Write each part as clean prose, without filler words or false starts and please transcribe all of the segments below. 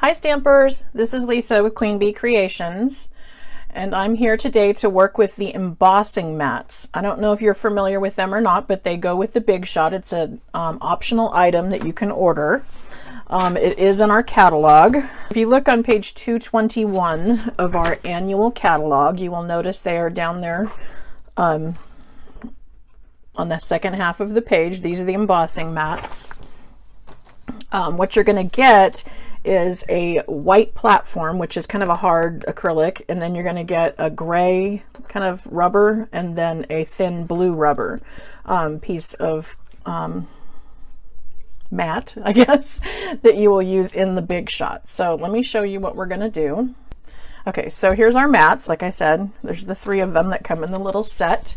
Hi Stampers, this is Lisa with Queen Bee Creations, and I'm here today to work with the embossing mats. I don't know if you're familiar with them or not, but they go with the Big Shot. It's an optional item that you can order. It is in our catalog. If you look on page 221 of our annual catalog, you will notice they are down there on the second half of the page. These are the embossing mats. What you're going to get is a white platform, which is kind of a hard acrylic, and then you're going to get a gray kind of rubber and then a thin blue rubber piece of mat, I guess, that you will use in the Big Shot. So let me show you what we're going to do. Okay, so here's our mats. Like I said, there's the 3 of them that come in the little set.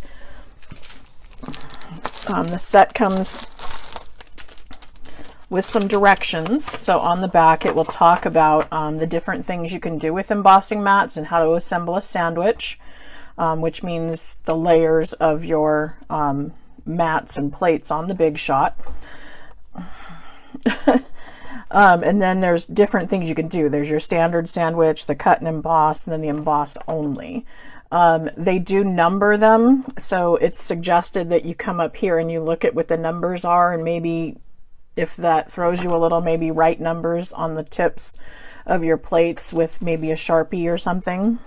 The set comes with some directions. So on the back it will talk about the different things you can do with embossing mats and how to assemble a sandwich, which means the layers of your mats and plates on the Big Shot. And then there's different things you can do. There's your standard sandwich, the cut and emboss, and then the emboss only. They do number them, so it's suggested that you come up here and you look at what the numbers are, and maybe if that throws you a little, maybe write numbers on the tips of your plates with maybe a Sharpie or something.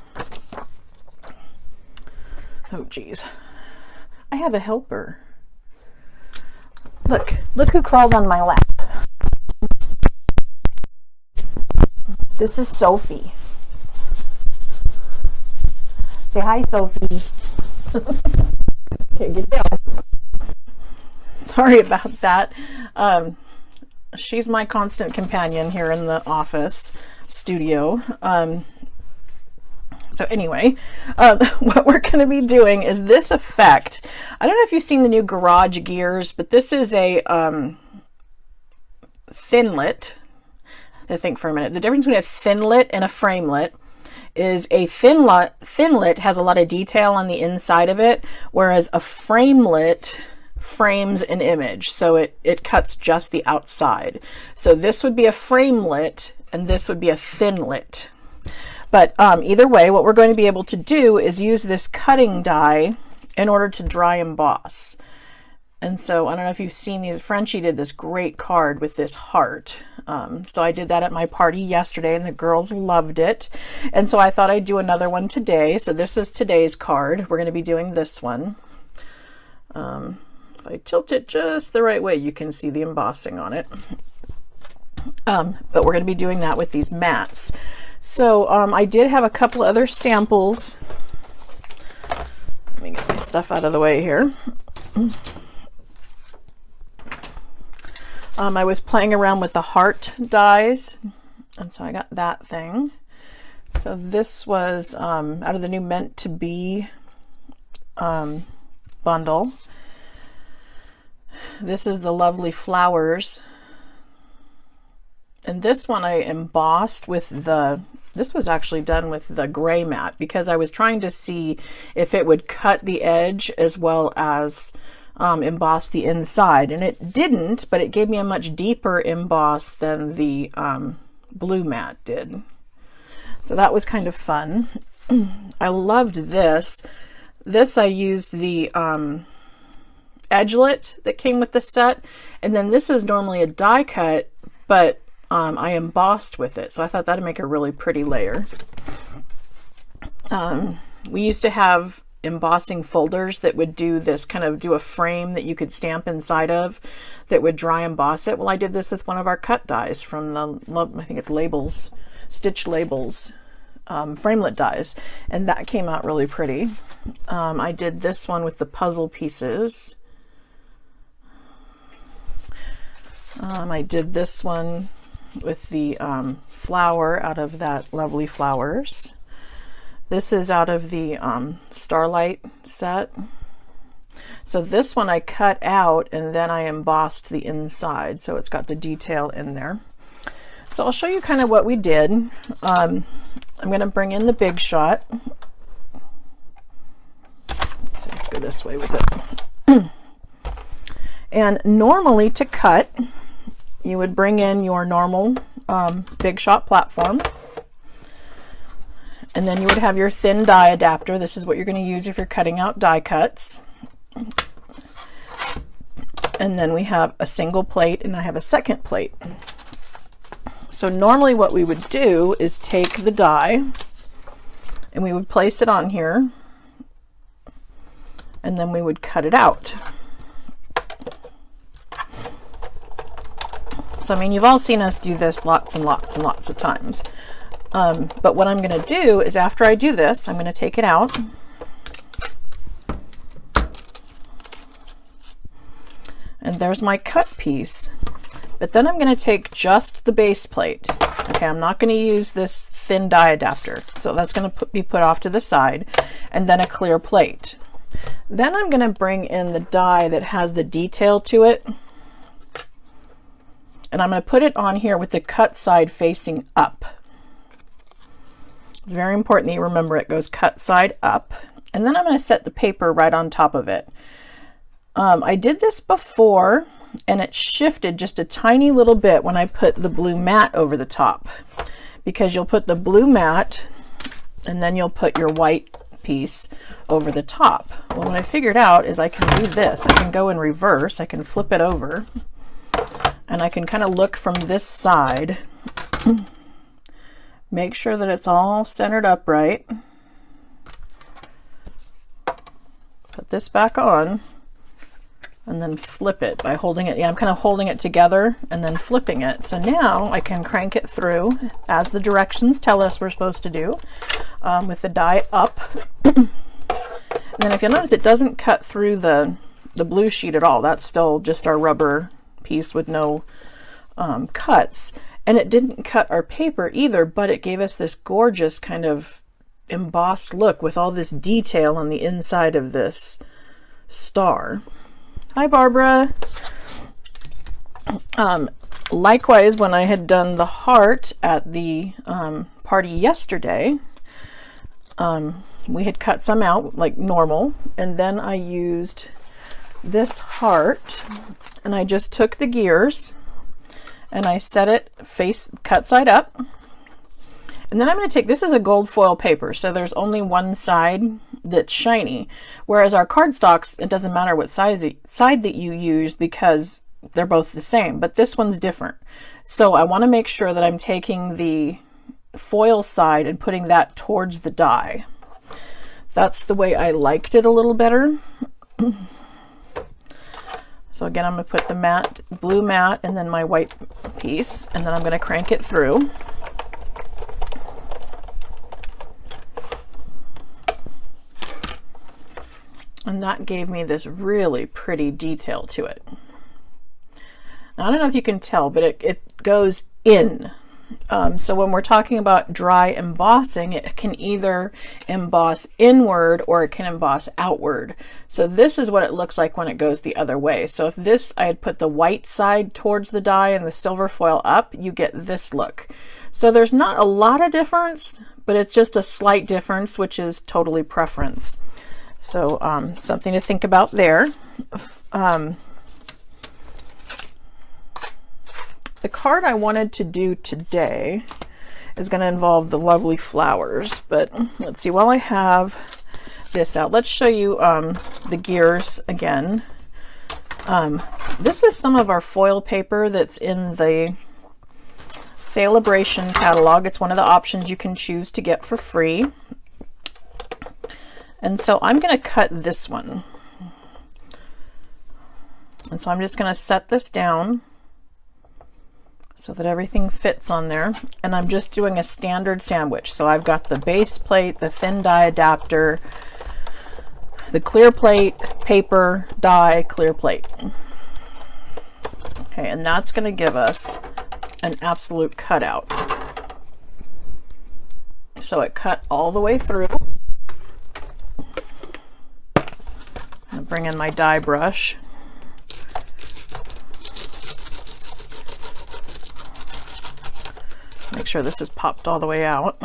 Oh geez, I have a helper. Look who crawled on my lap. This is Sophie. Say hi, Sophie. Okay, get down. Sorry about that. She's my constant companion here in the office studio. So anyway, what we're going to be doing is this effect. I don't know if you've seen the new garage gears, but this is a thinlet. I think for a minute. The difference between a thinlet and a framelit is a thinlet has a lot of detail on the inside of it, whereas a framelit frames an image, so it cuts just the outside. So this would be a framelit and this would be a thinlit. But either way, what we're going to be able to do is use this cutting die in order to dry emboss. And so I don't know if you've seen these. Frenchie did this great card with this heart. So I did that at my party yesterday and the girls loved it. And so I thought I'd do another one today. So this is today's card. We're going to be doing this one. If I tilt it just the right way, you can see the embossing on it. But we're going to be doing that with these mats. So I did have a couple other samples. Let me get my stuff out of the way here. I was playing around with the heart dies, and so I got that thing. So this was out of the new Meant to Be bundle. This is the lovely flowers, and this one I embossed with this was actually done with the gray mat because I was trying to see if it would cut the edge as well as emboss the inside, and it didn't, but it gave me a much deeper emboss than the blue mat did. So that was kind of fun. I loved this. I used the edgelet that came with the set, and then this is normally a die cut, but I embossed with it, so I thought that'd make a really pretty layer. We used to have embossing folders that would do this, kind of do a frame that you could stamp inside of that would dry emboss it. Well, I did this with one of our cut dies from the, I think it's Labels, Stitch Labels framelit dies, and that came out really pretty. I did this one with the puzzle pieces. I did this one with the flower out of that Lovely Flowers. This is out of the Starlight set. So this one I cut out and then I embossed the inside, so it's got the detail in there. So I'll show you kind of what we did. I'm going to bring in the Big Shot. So let's go this way with it. And normally to cut, you would bring in your normal Big Shot platform. And then you would have your thin die adapter. This is what you're going to use if you're cutting out die cuts. And then we have a single plate, and I have a second plate. So normally what we would do is take the die and we would place it on here, and then we would cut it out. So I mean, you've all seen us do this lots and lots and lots of times. But what I'm going to do is, after I do this, I'm going to take it out. And there's my cut piece. But then I'm going to take just the base plate. Okay, I'm not going to use this thin die adapter. So that's going to be put off to the side, and then a clear plate. Then I'm going to bring in the die that has the detail to it. And I'm going to put it on here with the cut side facing up. It's very important that you remember it goes cut side up. And then I'm going to set the paper right on top of it. I did this before, and it shifted just a tiny little bit when I put the blue mat over the top, because you'll put the blue mat and then you'll put your white piece over the top. Well, what I figured out is I can do this. I can go in reverse. I can flip it over, and I can kind of look from this side, make sure that it's all centered up right, put this back on, and then flip it by holding it. Yeah, I'm kind of holding it together and then flipping it. So now I can crank it through as the directions tell us we're supposed to do, with the die up. And then if you'll notice, it doesn't cut through the blue sheet at all. That's still just our rubber piece with no cuts. And it didn't cut our paper either, but it gave us this gorgeous kind of embossed look with all this detail on the inside of this star. Hi, Barbara. Likewise, when I had done the heart at the party yesterday, we had cut some out like normal, and then I used this heart, and I just took the gears and I set it cut side up. And then I'm going to take, this is a gold foil paper, so there's only one side that's shiny, whereas our cardstocks, it doesn't matter what side that you use because they're both the same, but this one's different. So I want to make sure that I'm taking the foil side and putting that towards the die. That's the way I liked it a little better. So again, I'm going to put the blue mat and then my white piece, and then I'm going to crank it through. And that gave me this really pretty detail to it. Now, I don't know if you can tell, but it goes in. So when we're talking about dry embossing, it can either emboss inward or it can emboss outward. So this is what it looks like when it goes the other way. So if this, I had put the white side towards the die and the silver foil up, you get this look. So there's not a lot of difference, but it's just a slight difference, which is totally preference. So something to think about there. The card I wanted to do today is going to involve the lovely flowers, but let's see, while I have this out, let's show you the gears again. This is some of our foil paper that's in the Celebration catalog. It's one of the options you can choose to get for free. And so I'm going to cut this one. And so I'm just going to set this down so that everything fits on there. And I'm just doing a standard sandwich. So I've got the base plate, the thin die adapter, the clear plate, paper, die, clear plate. Okay, and that's going to give us an absolute cutout. So it cut all the way through. I'll bring in my die brush. Make sure this is popped all the way out.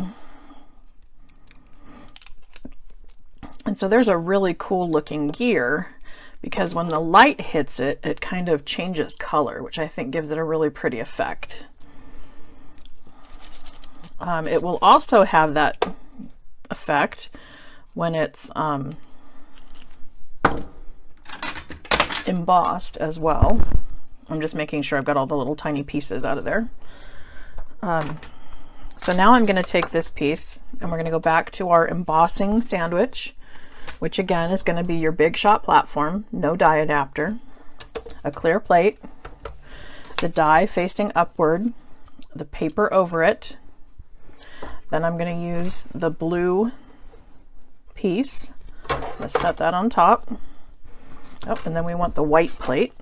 And so there's a really cool looking gear, because when the light hits it, it kind of changes color, which I think gives it a really pretty effect. It will also have that effect when it's embossed as well. I'm just making sure I've got all the little tiny pieces out of there. So now I'm going to take this piece and we're going to go back to our embossing sandwich, which again is going to be your big shot platform, no die adapter, a clear plate, the die facing upward, the paper over it. Then I'm going to use the blue piece. Let's set that on top. Oh, and then we want the white plate.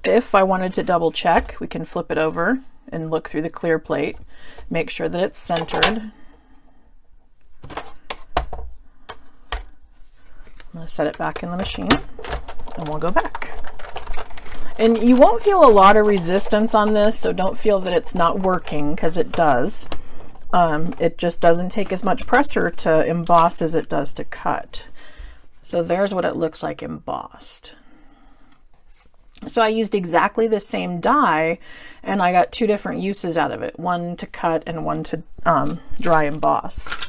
If I wanted to double check, we can flip it over and look through the clear plate. Make sure that it's centered. I'm going to set it back in the machine and we'll go back. And you won't feel a lot of resistance on this, so don't feel that it's not working, because it does. It just doesn't take as much pressure to emboss as it does to cut. So there's what it looks like embossed. So I used exactly the same die and I got two different uses out of it, one to cut and one to dry emboss.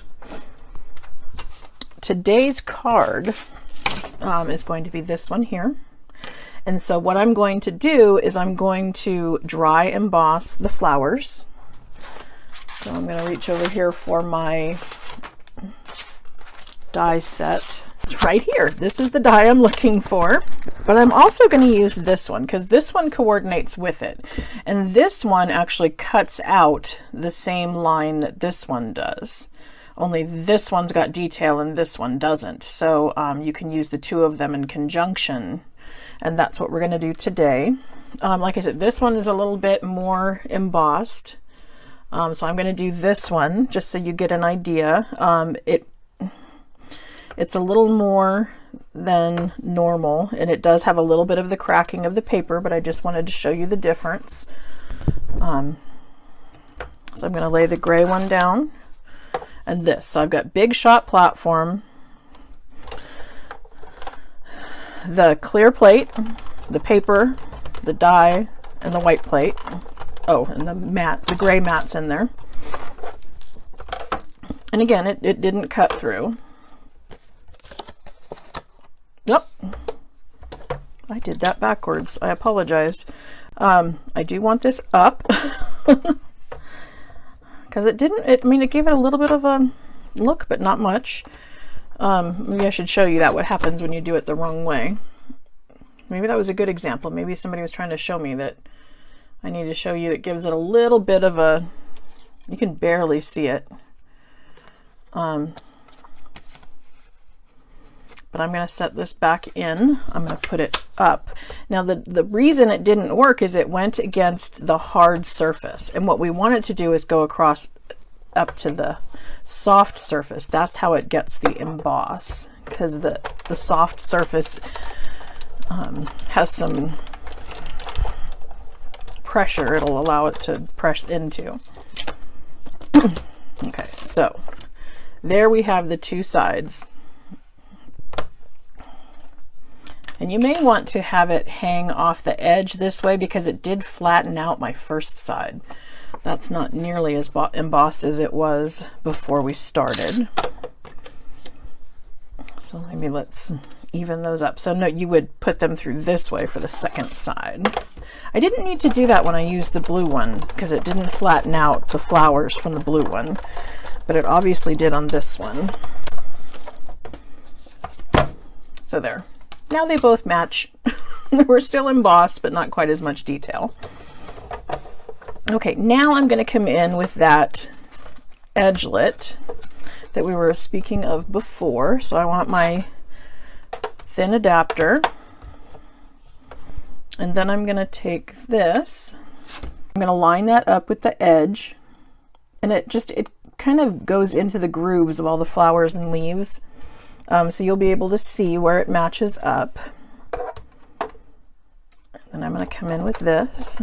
Today's card is going to be this one here. And so what I'm going to do is I'm going to dry emboss the flowers. So I'm going to reach over here for my die set. It's right here. This is the die I'm looking for. But I'm also going to use this one because this one coordinates with it. And this one actually cuts out the same line that this one does. Only this one's got detail and this one doesn't. So you can use the two of them in conjunction. And that's what we're going to do today. Like I said, this one is a little bit more embossed. So I'm going to do this one just so you get an idea. It's a little more than normal, and it does have a little bit of the cracking of the paper, but I just wanted to show you the difference. So I'm going to lay the gray one down and this. So I've got big shot platform, the clear plate, the paper, the die, and the white plate. Oh, and the matte, the gray mat's in there. And again, it didn't cut through. Yep, I did that backwards. I apologize. I do want this up because it didn't, I mean, it gave it a little bit of a look, but not much. Maybe I should show you that, what happens when you do it the wrong way. Maybe that was a good example. Maybe somebody was trying to show me that I need to show you that gives it a little bit of a, you can barely see it. But I'm going to set this back in. I'm going to put it up. Now the reason it didn't work is it went against the hard surface. And what we want it to do is go across up to the soft surface. That's how it gets the emboss, because the soft surface has some pressure it'll allow it to press into. Okay, so there we have the two sides. And you may want to have it hang off the edge this way because it did flatten out my first side. That's not nearly as embossed as it was before we started. So maybe let's even those up. So no, you would put them through this way for the second side. I didn't need to do that when I used the blue one because it didn't flatten out the flowers from the blue one, but it obviously did on this one. So there. Now they both match. We're still embossed, but not quite as much detail. Okay, now I'm going to come in with that edgelet that we were speaking of before. So I want my thin adapter. And then I'm going to take this. I'm going to line that up with the edge. And it kind of goes into the grooves of all the flowers and leaves. So you'll be able to see where it matches up. And then I'm going to come in with this.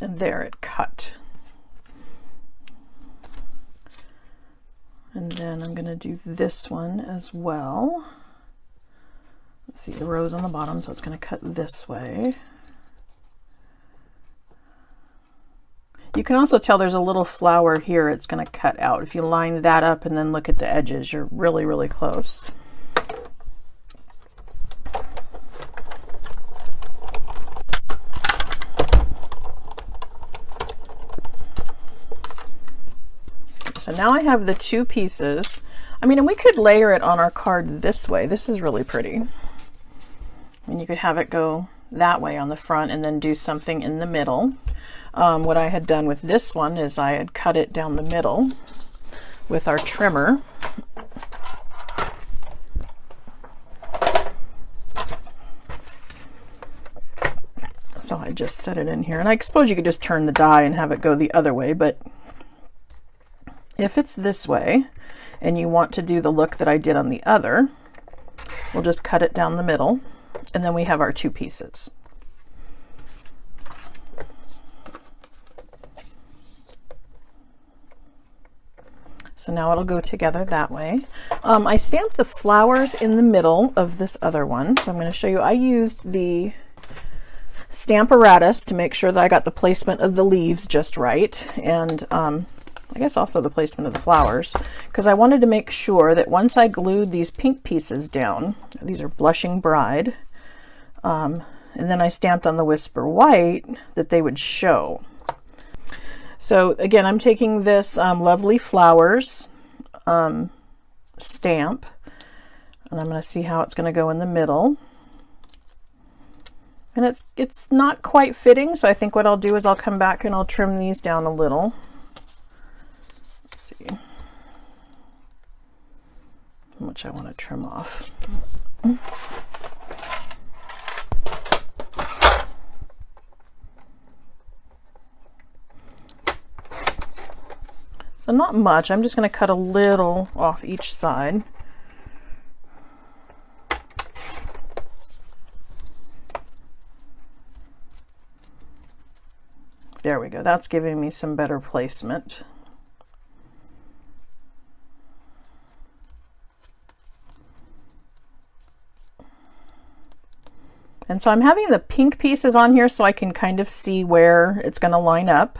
And there it cut. And then I'm going to do this one as well. Let's see, the rose on the bottom, so it's going to cut this way. You can also tell there's a little flower here it's going to cut out. If you line that up and then look at the edges, you're really, really close. So now I have the two pieces. I mean, and we could layer it on our card this way. This is really pretty. And you could have it go that way on the front and then do something in the middle. What I had done with this one is I had cut it down the middle with our trimmer. So I just set it in here. And I suppose you could just turn the die and have it go the other way, but if it's this way and you want to do the look that I did on the other, we'll just cut it down the middle, and then we have our two pieces. So now it'll go together that way. I stamped the flowers in the middle of this other one. So I'm going to show you, I used the Stamparatus to make sure that I got the placement of the leaves just right. And I guess also the placement of the flowers, because I wanted to make sure that once I glued these pink pieces down, these are Blushing Bride, and then I stamped on the Whisper White, that they would show. So again, I'm taking this Lovely Flowers stamp, and I'm going to see how it's going to go in the middle. And it's not quite fitting, so I think what I'll do is I'll come back and I'll trim these down a little. Let's see how much I want to trim off. So not much. I'm just going to cut a little off each side. There we go. That's giving me some better placement. And so I'm having the pink pieces on here so I can kind of see where it's going to line up.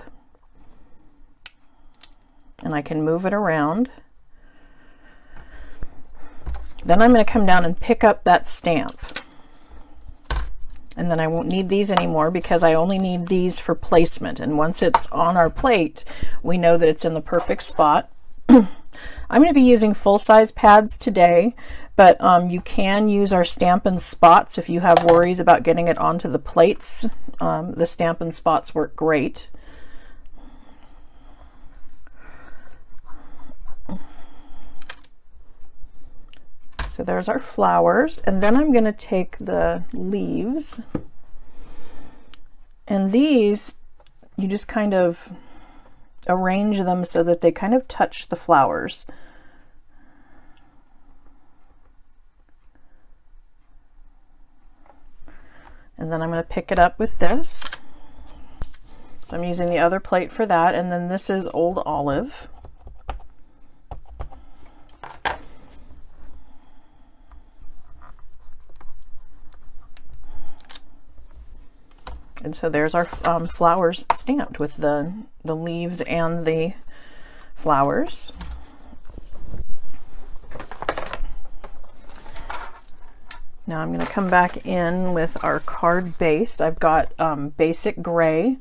And I can move it around. Then I'm going to come down and pick up that stamp. And then I won't need these anymore because I only need these for placement. And once it's on our plate, we know that it's in the perfect spot. I'm going to be using full-size pads today, but you can use our Stampin' spots if you have worries about getting it onto the plates. The Stampin' spots work great. So there's our flowers, and then I'm going to take the leaves, and these you just kind of arrange them so that they kind of touch the flowers. And then I'm going to pick it up with this. So I'm using the other plate for that, and then this is Old Olive. And so there's our flowers stamped with the leaves and the flowers. Now I'm going to come back in with our card base. I've got basic gray.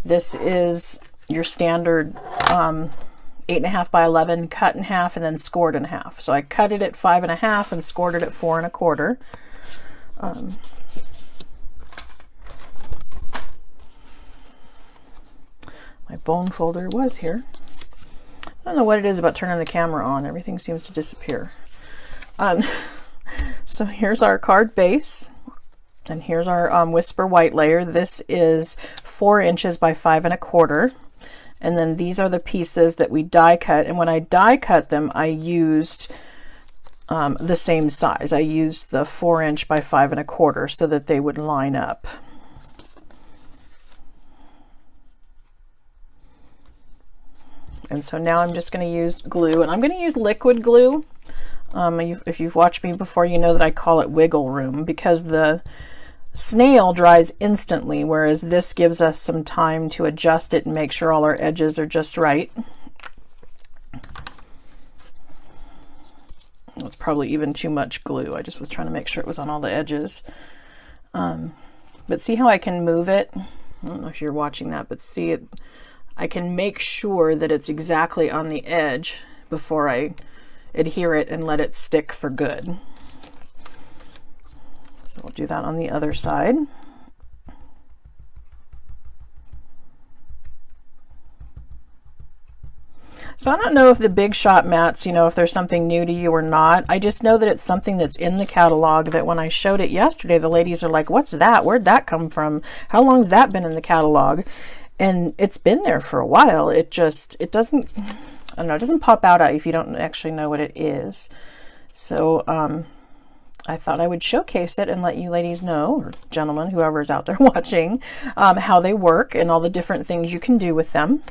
This is your standard 8.5 by 11 cut in half and then scored in half. So I cut it at 5.5 and scored it at 4.25. My bone folder was here. I don't know what it is about turning the camera on. Everything seems to disappear. So here's our card base, and here's our Whisper White layer. This is 4 inches by 5.25, and then these are the pieces that we die cut. And when I die cut them, I used the same size. I used the 4 inch by 5.25 so that they would line up. And so now I'm just going to use glue, and I'm going to use liquid glue. If you've watched me before, you know that I call it wiggle room, because the snail dries instantly, whereas this gives us some time to adjust it and make sure all our edges are just right. It's probably even too much glue. I just was trying to make sure it was on all the edges. But see how I can move it? I don't know if you're watching that, but see it. I can make sure that it's exactly on the edge before I adhere it and let it stick for good. So we'll do that on the other side. So I don't know if the Big Shot mats, you know, if there's something new to you or not. I just know that it's something that's in the catalog, that when I showed it yesterday, the ladies are like, what's that? Where'd that come from? How long's that been in the catalog? And it's been there for a while. It doesn't, I don't know, it doesn't pop out at you if you don't actually know what it is. So I thought I would showcase it and let you ladies know, or gentlemen, whoever's out there watching, how they work and all the different things you can do with them.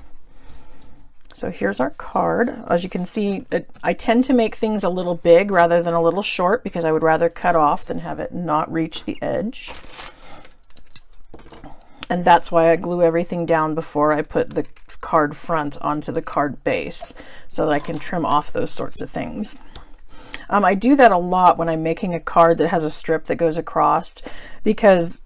So here's our card. As you can see, I tend to make things a little big rather than a little short, because I would rather cut off than have it not reach the edge. And that's why I glue everything down before I put the card front onto the card base, so that I can trim off those sorts of things. I do that a lot when I'm making a card that has a strip that goes across, because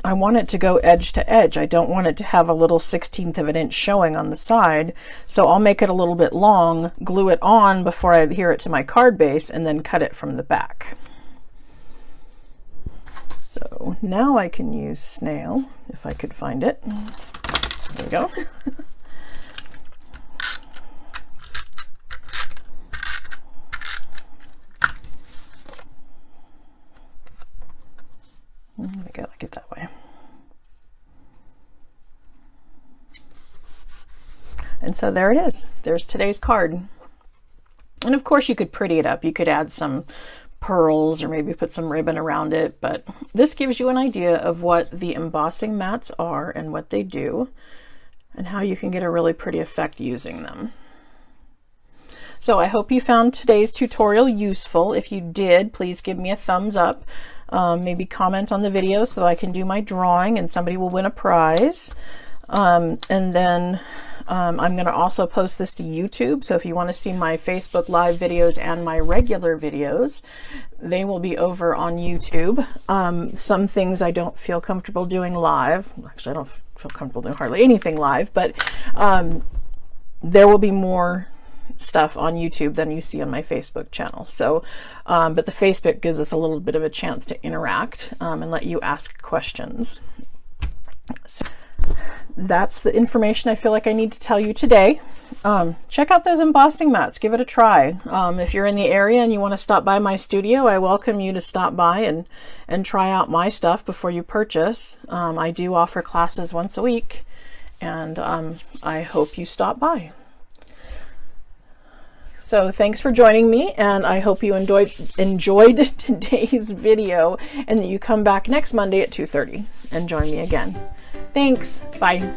I want it to go edge to edge. I don't want it to have a little 1/16 of an inch showing on the side. So I'll make it a little bit long, glue it on before I adhere it to my card base, and then cut it from the back. So now I can use snail, if I could find it. There we go. I gotta like it that way. And so there it is. There's today's card. And of course you could pretty it up. You could add some pearls or maybe put some ribbon around it, but this gives you an idea of what the embossing mats are and what they do, and how you can get a really pretty effect using them. So I hope you found today's tutorial useful. If you did, please give me a thumbs up. Maybe comment on the video so that I can do my drawing and somebody will win a prize. And then I'm going to also post this to YouTube. So if you want to see my Facebook Live videos and my regular videos, they will be over on YouTube. Some things I don't feel comfortable doing live. Actually, I don't feel comfortable doing hardly anything live, but there will be more stuff on YouTube than you see on my Facebook channel. So, but the Facebook gives us a little bit of a chance to interact and let you ask questions. So that's the information I feel like I need to tell you today. Check out those embossing mats. Give it a try. If you're in the area and you want to stop by my studio, I welcome you to stop by and try out my stuff before you purchase. I do offer classes once a week, and I hope you stop by. So thanks for joining me, and I hope you enjoyed today's video, and that you come back next Monday at 2:30 and join me again. Thanks. Bye.